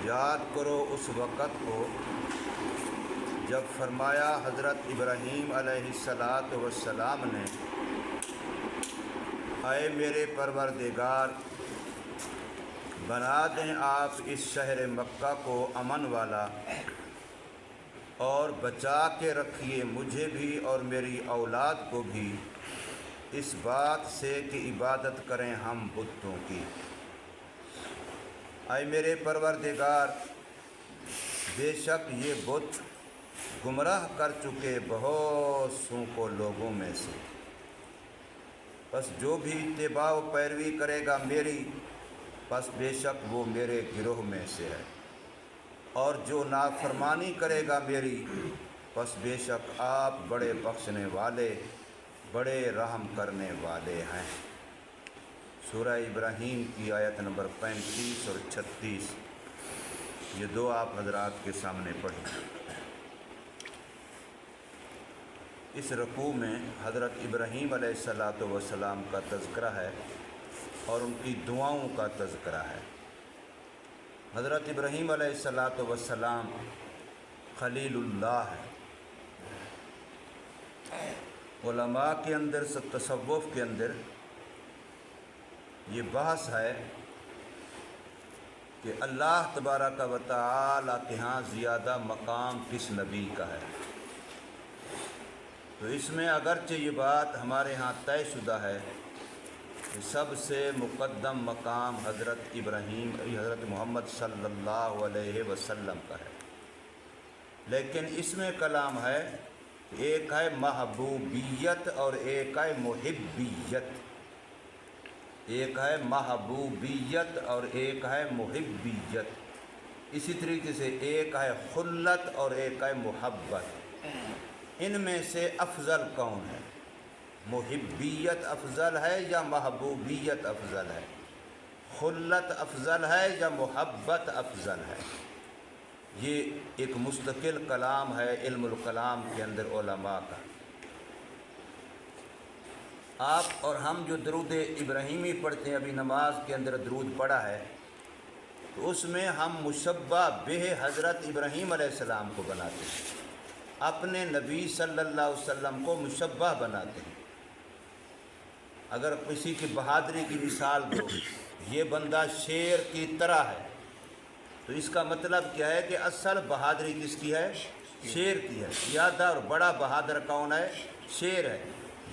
یاد کرو اس وقت کو جب فرمایا حضرت ابراہیم علیہ السلام نے، اے میرے پروردگار، بنا دیں آپ اس شہر مکہ کو امن والا، اور بچا کے رکھیے مجھے بھی اور میری اولاد کو بھی اس بات سے کہ عبادت کریں ہم بتوں کی۔ اے میرے پروردگار، بے شک یہ بت گمراہ کر چکے بہت سو کو لوگوں میں سے، پس جو بھی اتباع و پیروی کرے گا میری، پس بے شک وہ میرے گروہ میں سے ہے، اور جو نافرمانی کرے گا میری، پس بے شک آپ بڑے بخشنے والے، بڑے رحم کرنے والے ہیں۔ سورہ ابراہیم کی آیت نمبر 35 اور 36، یہ دو آپ حضرات کے سامنے پڑھی۔ اس رکوع میں حضرت ابراہیم علیہ السلام کا تذکرہ ہے اور ان کی دعاؤں کا تذکرہ ہے۔ حضرت ابراہیم علیہ السلام خلیل اللہ ہے۔ علماء کے اندر تصوف کے اندر یہ بحث ہے کہ اللہ تبارک و تعالی کے ہاں زیادہ مقام کس نبی کا ہے۔ تو اس میں اگرچہ یہ بات ہمارے ہاں طے شدہ ہے کہ سب سے مقدم مقام حضرت محمد صلی اللہ علیہ وسلم کا ہے، لیکن اس میں کلام ہے کہ ایک ہے محبوبیت اور ایک ہے محبیت، ایک ہے محبوبیت اور ایک ہے محبیت، اسی طریقے سے ایک ہے خلت اور ایک ہے محبت۔ ان میں سے افضل کون ہے؟ محبیت افضل ہے یا محبوبیت افضل ہے؟ خلت افضل ہے یا محبت افضل ہے؟ یہ ایک مستقل کلام ہے علم الکلام کے اندر علماء کا۔ آپ اور ہم جو درود ابراہیمی پڑھتے ہیں، ابھی نماز کے اندر درود پڑھا ہے، تو اس میں ہم مشبہ بہ حضرت ابراہیم علیہ السلام کو بناتے ہیں، اپنے نبی صلی اللہ علیہ وسلم کو مشبہ بناتے ہیں۔ اگر کسی کی بہادری کی مثال دو، یہ بندہ شیر کی طرح ہے، تو اس کا مطلب کیا ہے کہ اصل بہادری کس کی ہے؟ شیر کی ہے۔ زیادہ اور بڑا بہادر کون ہے؟ شیر ہے۔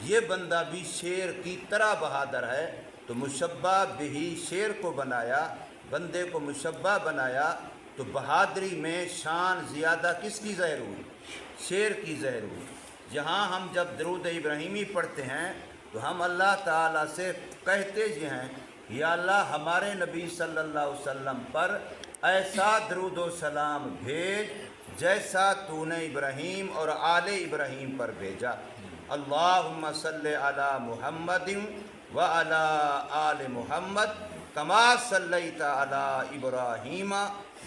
یہ بندہ بھی شیر کی طرح بہادر ہے، تو مشبہ بہی شیر کو بنایا، بندے کو مشبہ بنایا، تو بہادری میں شان زیادہ کس کی ظاہر ہوئی؟ شیر کی ظاہر ہوئی۔ یہاں ہم جب درود ابراہیمی پڑھتے ہیں تو ہم اللہ تعالیٰ سے کہتے یہ ہیں، یا اللہ ہمارے نبی صلی اللہ علیہ وسلم پر ایسا درود و سلام بھیج جیسا تو نے ابراہیم اور آل ابراہیم پر بھیجا۔ اللہم صلی علی محمد وعلی آل محمد کما صلیت علی ابراہیم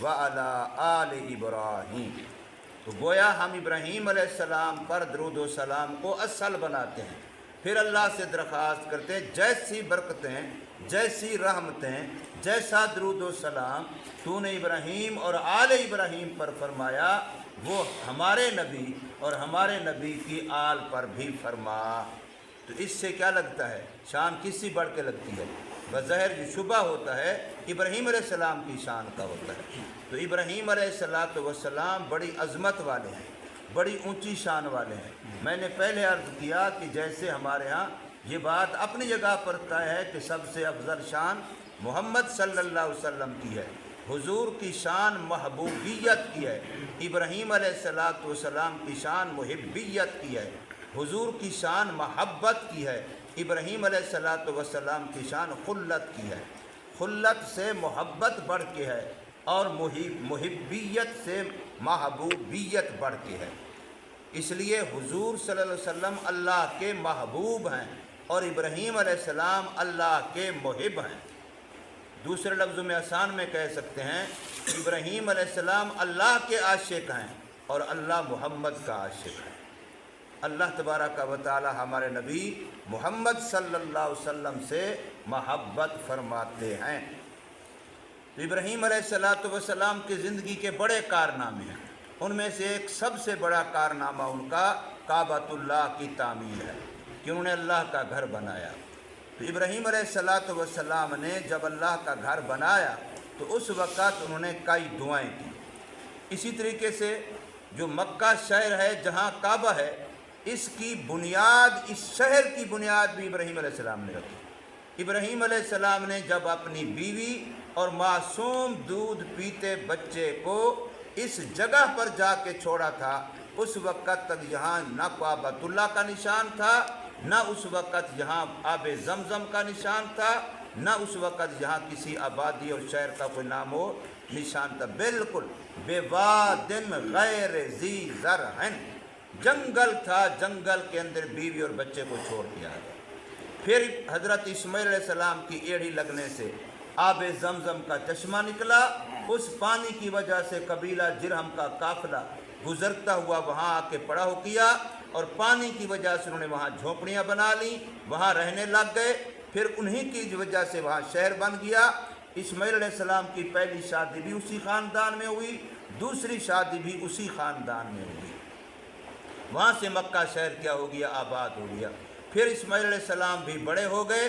وعلی آل ابراہیم۔ تو گویا ہم ابراہیم علیہ السلام پر درود و سلام کو اصل بناتے ہیں، پھر اللہ سے درخواست کرتے ہیں جیسی برکتیں، جیسی رحمتیں، جیسا درود و سلام تو نے ابراہیم اور آل ابراہیم پر فرمایا، وہ ہمارے نبی اور ہمارے نبی کی آل پر بھی فرما۔ تو اس سے کیا لگتا ہے؟ شان کس سے بڑھ کے لگتی ہے؟ بظاہر جو شبہ ہوتا ہے ابراہیم علیہ السلام کی شان کا ہوتا ہے۔ تو ابراہیم علیہ السلام بڑی عظمت والے ہیں، بڑی اونچی شان والے ہیں۔ میں نے پہلے عرض کیا کہ جیسے ہمارے ہاں یہ بات اپنی جگہ پر طے ہے کہ سب سے افضل شان محمد صلی اللہ علیہ وسلم کی ہے، حضور کی شان محبوبیت کی ہے، ابراہیم علیہ السلام کی شان محبیت کی ہے، حضور کی شان محبت کی ہے، ابراہیم علیہ السلام کی شان خلت کی ہے۔ خلت سے محبت بڑھ کے ہے اور محبیت سے محبوبیت بڑھ کے ہے۔ اس لیے حضور صلی اللہ علیہ وسلم اللہ کے محبوب ہیں اور ابراہیم علیہ السلام اللہ کے محب ہیں۔ دوسرے لفظوں میں آسان میں کہہ سکتے ہیں ابراہیم علیہ السلام اللہ کے عاشق ہیں اور اللہ محمد کا عاشق ہے۔ اللہ تبارک و تعالی ہمارے نبی محمد صلی اللہ علیہ وسلم سے محبت فرماتے ہیں۔ تو ابراہیم علیہ السلام کی زندگی کے بڑے کارنامے ہیں، ان میں سے ایک سب سے بڑا کارنامہ ان کا کعبۃ اللہ کی تعمیر ہے کہ انہوں نے اللہ کا گھر بنایا۔ تو ابراہیم علیہ السلام نے جب اللہ کا گھر بنایا تو اس وقت انہوں نے کئی دعائیں کی۔ اسی طریقے سے جو مکہ شہر ہے جہاں کعبہ ہے، اس کی بنیاد، اس شہر کی بنیاد بھی ابراہیم علیہ السلام نے رکھی۔ ابراہیم علیہ السلام نے جب اپنی بیوی اور معصوم دودھ پیتے بچے کو اس جگہ پر جا کے چھوڑا تھا، اس وقت تک یہاں نہ کعبۃ اللہ کا نشان تھا، نہ اس وقت یہاں آب زمزم کا نشان تھا، نہ اس وقت یہاں کسی آبادی اور شہر کا کوئی نام و نشان تھا۔ بالکل بے وادن غیر ذی زرع، جنگل تھا، جنگل کے اندر بیوی اور بچے کو چھوڑ دیا گیا۔ پھر حضرت اسماعیل علیہ السلام کی ایڑی لگنے سے آب زمزم کا چشمہ نکلا، اس پانی کی وجہ سے قبیلہ جرہم کا قافلہ گزرتا ہوا وہاں آ کے پڑاؤ کیا، اور پانی کی وجہ سے انہوں نے وہاں جھونپڑیاں بنا لیں، وہاں رہنے لگ گئے۔ پھر انہی کی وجہ سے وہاں شہر بن گیا۔ اسماعیل علیہ السلام کی پہلی شادی بھی اسی خاندان میں ہوئی، دوسری شادی بھی اسی خاندان میں ہوئی، وہاں سے مکہ شہر کیا ہو گیا، آباد ہو گیا۔ پھر اسماعیل علیہ السلام بھی بڑے ہو گئے،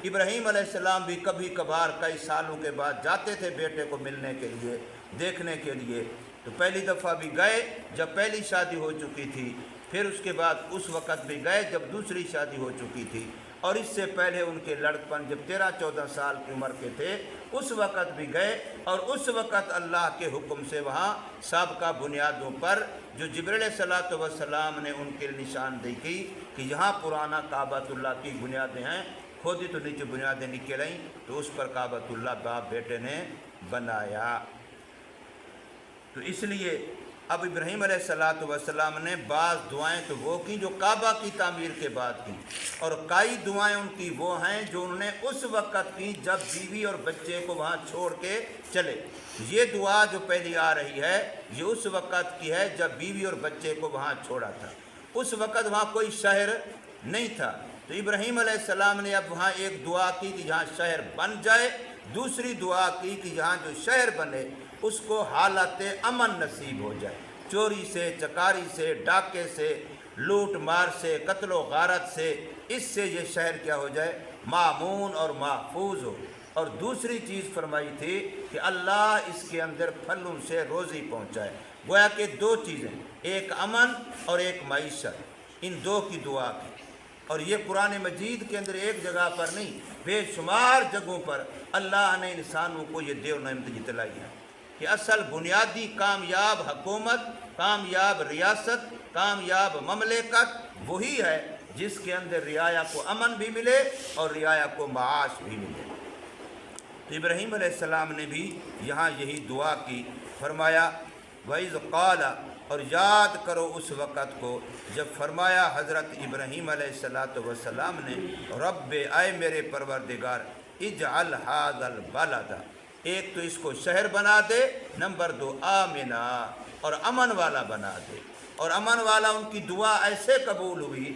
ابراہیم علیہ السلام بھی کبھی کبھار کئی سالوں کے بعد جاتے تھے بیٹے کو ملنے کے لیے، دیکھنے کے لیے۔ تو پہلی دفعہ بھی گئے جب پہلی شادی ہو چکی تھی، پھر اس کے بعد اس وقت بھی گئے جب دوسری شادی ہو چکی تھی، اور اس سے پہلے ان کے لڑکپن جب 13-14 سال کی عمر کے تھے اس وقت بھی گئے، اور اس وقت اللہ کے حکم سے وہاں سابقہ بنیادوں پر جو جبرائیل علیہ السلام نے ان کے نشاندہی کی کہ یہاں پرانا کعبۃ اللہ کی بنیادیں ہیں، کھودی تو نیچے بنیادیں نکل آئیں، تو اس پر کعبۃ اللہ باپ بیٹے نے بنایا۔ تو اس لیے اب ابراہیم علیہ السلام نے بعض دعائیں تو وہ کی جو کعبہ کی تعمیر کے بعد کی، اور کئی دعائیں ان کی وہ ہیں جو انہوں نے اس وقت کی جب بیوی اور بچے کو وہاں چھوڑ کے چلے۔ یہ دعا جو پہلی آ رہی ہے یہ اس وقت کی ہے جب بیوی اور بچے کو وہاں چھوڑا تھا، اس وقت وہاں کوئی شہر نہیں تھا۔ تو ابراہیم علیہ السلام نے اب وہاں ایک دعا کی کہ یہاں شہر بن جائے، دوسری دعا کی کہ یہاں جو شہر بنے اس کو حالت امن نصیب ہو جائے، چوری سے، چکاری سے، ڈاکے سے، لوٹ مار سے، قتل و غارت سے، اس سے یہ شہر کیا ہو جائے، مامون اور محفوظ ہو۔ اور دوسری چیز فرمائی تھی کہ اللہ اس کے اندر پھلوں سے روزی پہنچائے۔ گویا کہ دو چیزیں، ایک امن اور ایک معیشت، ان دو کی دعا کی۔ اور یہ قرآن مجید کے اندر ایک جگہ پر نہیں، بے شمار جگہوں پر اللہ نے انسانوں کو یہ دیو نعمت جتلائی ہے کہ اصل بنیادی کامیاب حکومت، کامیاب ریاست، کامیاب مملکت وہی ہے جس کے اندر رعایا کو امن بھی ملے اور رعایا کو معاش بھی ملے۔ تو ابراہیم علیہ السلام نے بھی یہاں یہی دعا کی، فرمایا وَإِذْ قَالَ، اور یاد کرو اس وقت کو جب فرمایا حضرت ابراہیم علیہ السلام نے، رب اے میرے پروردگار، اجعل ھذا البلد، ایک تو اس کو شہر بنا دے، نمبر 2 آمنا، اور امن والا بنا دے۔ اور امن والا ان کی دعا ایسے قبول ہوئی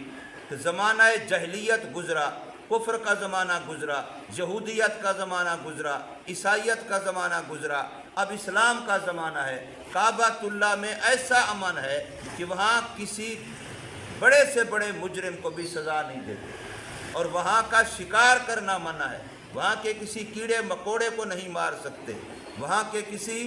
کہ زمانہ جہلیت گزرا، کفر کا زمانہ گزرا، یہودیت کا زمانہ گزرا، عیسائیت کا زمانہ گزرا، اب اسلام کا زمانہ ہے۔ کعبۃ اللہ میں ایسا امن ہے کہ وہاں کسی بڑے سے بڑے مجرم کو بھی سزا نہیں دیتے، اور وہاں کا شکار کرنا منع ہے، وہاں کے کسی کیڑے مکوڑے کو نہیں مار سکتے، وہاں کے کسی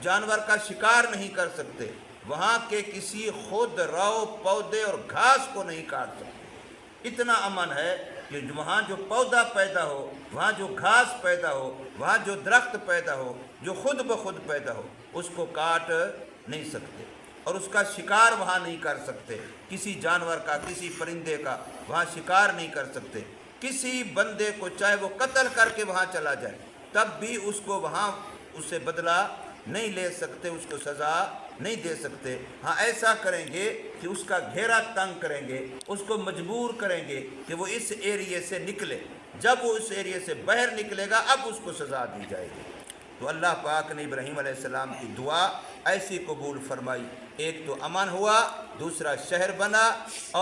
جانور کا شکار نہیں کر سکتے، وہاں کے کسی خود رو پودے اور گھاس کو نہیں کاٹ سکتے۔ اتنا امن ہے کہ وہاں جو پودا پیدا ہو، وہاں جو گھاس پیدا ہو، وہاں جو درخت پیدا ہو، جو خود بخود پیدا ہو، اس کو کاٹ نہیں سکتے، اور اس کا شکار وہاں نہیں کر سکتے، کسی جانور کا، کسی پرندے کا وہاں شکار نہیں کر سکتے۔ کسی بندے کو چاہے وہ قتل کر کے وہاں چلا جائے تب بھی اس کو وہاں اس سے بدلہ نہیں لے سکتے، اس کو سزا نہیں دے سکتے۔ ہاں ایسا کریں گے کہ اس کا گھیرا تنگ کریں گے، اس کو مجبور کریں گے کہ وہ اس ایریے سے نکلے، جب وہ اس ایریے سے باہر نکلے گا اب اس کو سزا دی جائے گی۔ تو اللہ پاک نے ابراہیم علیہ السلام کی دعا ایسی قبول فرمائی، ایک تو امن ہوا، دوسرا شہر بنا،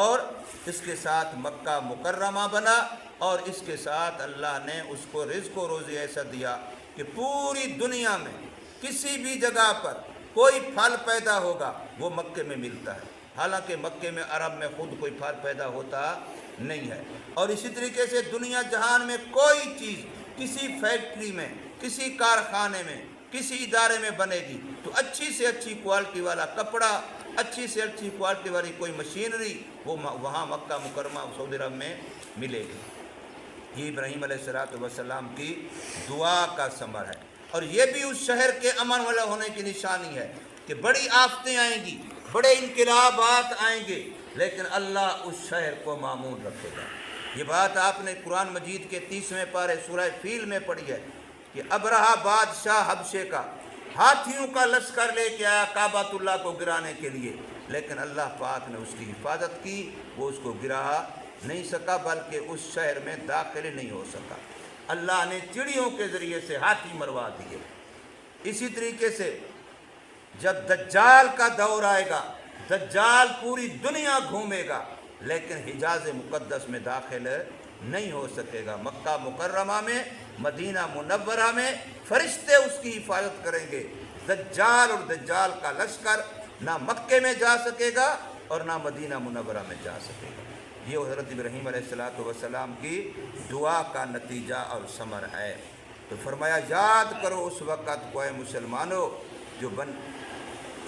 اور اس کے ساتھ مکہ مکرمہ بنا، اور اس کے ساتھ اللہ نے اس کو رزق و روزی ایسا دیا کہ پوری دنیا میں کسی بھی جگہ پر کوئی پھل پیدا ہوگا وہ مکے میں ملتا ہے، حالانکہ مکے میں عرب میں خود کوئی پھل پیدا ہوتا نہیں ہے۔ اور اسی طریقے سے دنیا جہان میں کوئی چیز کسی فیکٹری میں، کسی کارخانے میں، کسی ادارے میں بنے گی تو اچھی سے اچھی کوالٹی والا کپڑا، اچھی سے اچھی کوالٹی والی کوئی مشینری وہ وہاں مکہ مکرمہ سعودی عرب میں ملے گی۔ یہ ابراہیم علیہ السلام کی دعا کا ثمر ہے، اور یہ بھی اس شہر کے امن والا ہونے کی نشانی ہے کہ بڑی آفتیں آئیں گی، بڑے انقلابات آئیں گے، لیکن اللہ اس شہر کو مامون رکھے گا۔ یہ بات آپ نے قرآن مجید کے 30ویں پارے سورہ فیل میں پڑھی ہے کہ ابرہہ بادشاہ حبشے کا ہاتھیوں کا لشکر لے کے آیا کعبۃ اللہ کو گرانے کے لیے، لیکن اللہ پاک نے اس کی حفاظت کی، وہ اس کو گرا نہیں سکا، بلکہ اس شہر میں داخل نہیں ہو سکا۔ اللہ نے چڑیوں کے ذریعے سے ہاتھی مروا دیے۔ اسی طریقے سے جب دجال کا دور آئے گا، دجال پوری دنیا گھومے گا لیکن حجاز مقدس میں داخل نہیں ہو سکے گا۔ مکہ مکرمہ میں، مدینہ منورہ میں فرشتے اس کی حفاظت کریں گے۔ دجال اور دجال کا لشکر نہ مکے میں جا سکے گا اور نہ مدینہ منورہ میں جا سکے گا۔ یہ حضرت ابراہیم علیہ السلام کی دعا کا نتیجہ اور ثمر ہے۔ تو فرمایا یاد کرو اس وقت کو اے مسلمانوں جو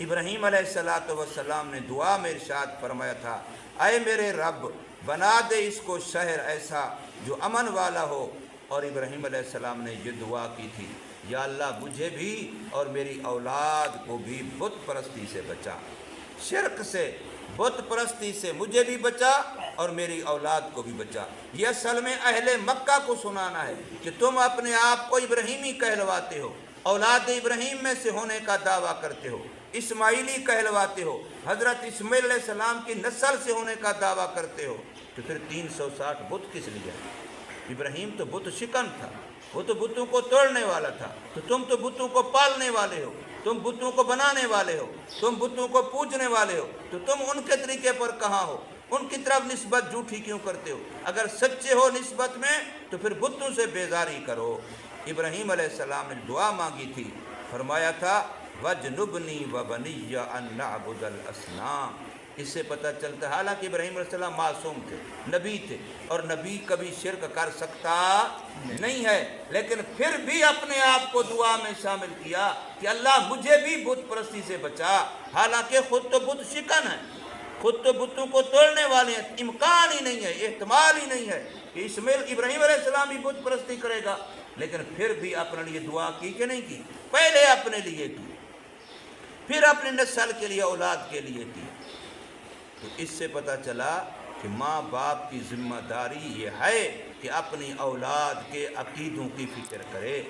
ابراہیم علیہ السلام نے دعا میں ارشاد فرمایا تھا، اے میرے رب بنا دے اس کو شہر ایسا جو امن والا ہو۔ اور ابراہیم علیہ السلام نے یہ دعا کی تھی، یا اللہ مجھے بھی اور میری اولاد کو بھی بت پرستی سے بچا، شرک سے، بت پرستی سے مجھے بھی بچا اور میری اولاد کو بھی بچا۔ یہ اصل میں اہل مکہ کو سنانا ہے کہ تم اپنے آپ کو ابراہیمی کہلواتے ہو، اولاد ابراہیم میں سے ہونے کا دعویٰ کرتے ہو، اسماعیلی کہلواتے ہو، حضرت اسماعیل علیہ السلام کی نسل سے ہونے کا دعویٰ کرتے ہو، تو پھر 360 بت کس لیے؟ ابراہیم تو بت شکن تھا، وہ تو بتوں کو توڑنے والا تھا، تو تم تو بتوں کو پالنے والے ہو، تم بتوں کو بنانے والے ہو، تم بتوں کو پوجنے والے ہو، تو تم ان کے طریقے پر کہاں ہو؟ ان کی طرف نسبت جھوٹی کیوں کرتے ہو؟ اگر سچے ہو نسبت میں تو پھر بتوں سے بیزاری کرو۔ ابراہیم علیہ السلام نے دعا مانگی تھی، فرمایا تھا وَجْنُبْنِي وَبَنِيَّ أَن نَعْبُدَ الْأَصْنَامَ۔ اس سے پتہ چلتا ہے حالانکہ ابراہیم علیہ السلام معصوم تھے، نبی تھے، اور نبی کبھی شرک کر سکتا نہیں ہے، لیکن پھر بھی اپنے آپ کو دعا میں شامل کیا کہ اللہ مجھے بھی بت پرستی سے بچا، حالانکہ خود تو بت شکن ہے، خود تو بتوں کو توڑنے والے ہیں، امکان ہی نہیں ہے، احتمال ہی نہیں ہے کہ ابراہیم علیہ السلام بھی بت پرستی کرے گا، لیکن پھر بھی اپنے لیے دعا کی کہ نہیں کی؟ پہلے اپنے لیے کی، پھر اپنے نسل کے لیے، اولاد کے لیے کی۔ تو اس سے پتہ چلا کہ ماں باپ کی ذمہ داری یہ ہے کہ اپنی اولاد کے عقیدوں کی فکر کرے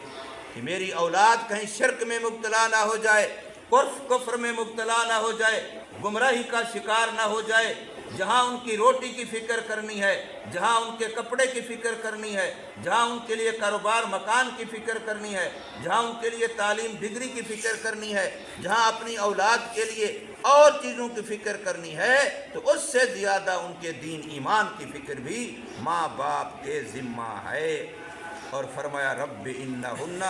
کہ میری اولاد کہیں شرک میں مبتلا نہ ہو جائے، کفر میں مبتلا نہ ہو جائے، گمراہی کا شکار نہ ہو جائے۔ جہاں ان کی روٹی کی فکر کرنی ہے، جہاں ان کے کپڑے کی فکر کرنی ہے، جہاں ان کے لیے کاروبار مکان کی فکر کرنی ہے، جہاں ان کے لیے تعلیم ڈگری کی فکر کرنی ہے، جہاں اپنی اولاد کے لیے اور چیزوں کی فکر کرنی ہے، تو اس سے زیادہ ان کے دین ایمان کی فکر بھی ماں باپ کے ذمہ ہے۔ اور فرمایا رب انہن،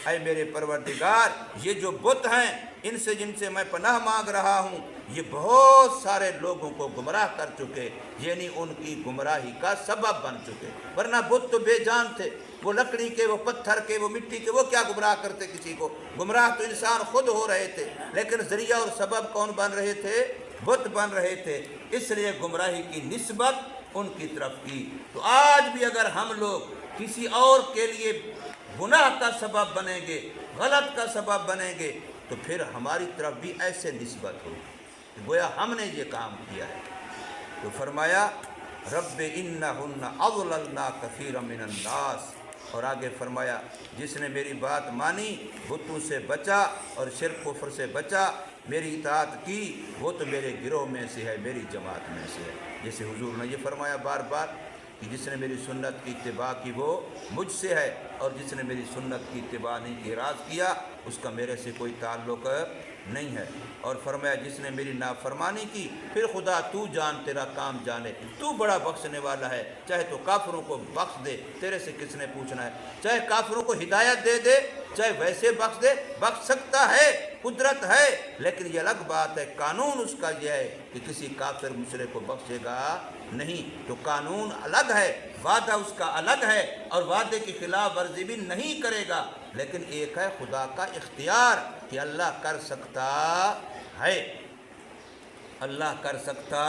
اے میرے پروردگار یہ جو بت ہیں ان سے جن سے میں پناہ مانگ رہا ہوں، یہ بہت سارے لوگوں کو گمراہ کر چکے، یعنی ان کی گمراہی کا سبب بن چکے۔ ورنہ بت تو بے جان تھے، وہ لکڑی کے، وہ پتھر کے، وہ مٹی کے، وہ کیا گمراہ کرتے کسی کو؟ گمراہ تو انسان خود ہو رہے تھے، لیکن ذریعہ اور سبب کون بن رہے تھے؟ بت بن رہے تھے، اس لیے گمراہی کی نسبت ان کی طرف کی۔ تو آج بھی اگر ہم لوگ کسی اور کے لیے گناہ کا سبب بنیں گے، غلط کا سبب بنیں گے، تو پھر ہماری طرف بھی ایسے نسبت ہوگی، گویا ہم نے یہ کام کیا ہے۔ تو فرمایا رب انہن اضللن کثیرا من الناس، اور آگے فرمایا جس نے میری بات مانی، بتوں سے بچا اور شرک کفر سے بچا، میری اطاعت کی، وہ تو میرے گروہ میں سے ہے، میری جماعت میں سے ہے۔ جیسے حضور نے یہ فرمایا بار بار کہ جس نے میری سنت کی اتباع کی وہ مجھ سے ہے، اور جس نے میری سنت کی اتباع نہیں کی، اعراض کیا، اس کا میرے سے کوئی تعلق نہیں ہے۔ اور فرمایا جس نے میری نافرمانی کی، پھر خدا تو جان تیرا کام جانے، تو بڑا بخشنے والا ہے، چاہے تو کافروں کو بخش دے، تیرے سے کس نے پوچھنا ہے، چاہے کافروں کو ہدایت دے دے، چاہے ویسے بخش دے، بخش سکتا ہے، قدرت ہے، لیکن یہ الگ بات ہے، قانون اس کا یہ ہے کہ کسی کافر مشرک کو بخشے گا نہیں۔ تو قانون الگ ہے، وعدہ اس کا الگ ہے، اور وعدے کی خلاف ورزی بھی نہیں کرے گا، لیکن ایک ہے خدا کا اختیار کہ اللہ کر سکتا ہے، اللہ کر سکتا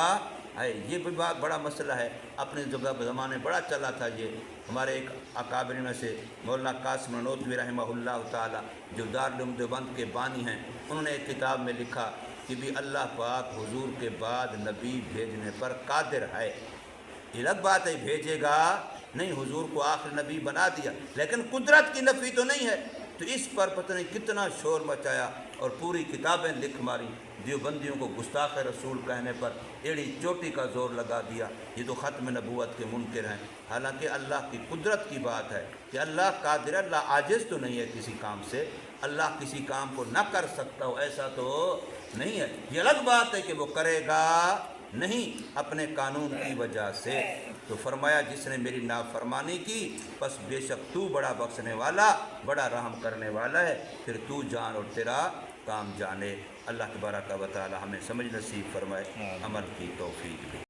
ہے۔ یہ بھی بڑا مسئلہ ہے، اپنے زمانے بڑا چلا تھا یہ۔ ہمارے ایک اکابر میں سے مولانا قاسم نانوتوی رحمہ اللہ تعالی، جو دارالعلوم دیوبند کے بانی ہیں، انہوں نے ایک کتاب میں لکھا کہ بھی اللہ پاک حضور کے بعد نبی بھیجنے پر قادر ہے۔ یہ الگ بات ہے بھیجے گا نہیں، حضور کو آخر نبی بنا دیا، لیکن قدرت کی نفی تو نہیں ہے۔ تو اس پر پتہ نہیں کتنا شور مچایا اور پوری کتابیں لکھ ماری، دیوبندیوں کو گستاخ رسول کہنے پر ایڑی چوٹی کا زور لگا دیا، یہ تو ختم نبوت کے منکر ہیں۔ حالانکہ اللہ کی قدرت کی بات ہے کہ اللہ قادر، اللہ عاجز تو نہیں ہے کسی کام سے، اللہ کسی کام کو نہ کر سکتا ہو ایسا تو نہیں ہے۔ یہ الگ بات ہے کہ وہ کرے گا نہیں اپنے قانون کی وجہ سے۔ تو فرمایا جس نے میری نافرمانی کی، پس بے شک تو بڑا بخشنے والا، بڑا رحم کرنے والا ہے، پھر تو جان اور تیرا کام جانے۔ اللہ تبارک و تعالی ہمیں سمجھ نصیب فرمائے، عمل کی توفیق دے۔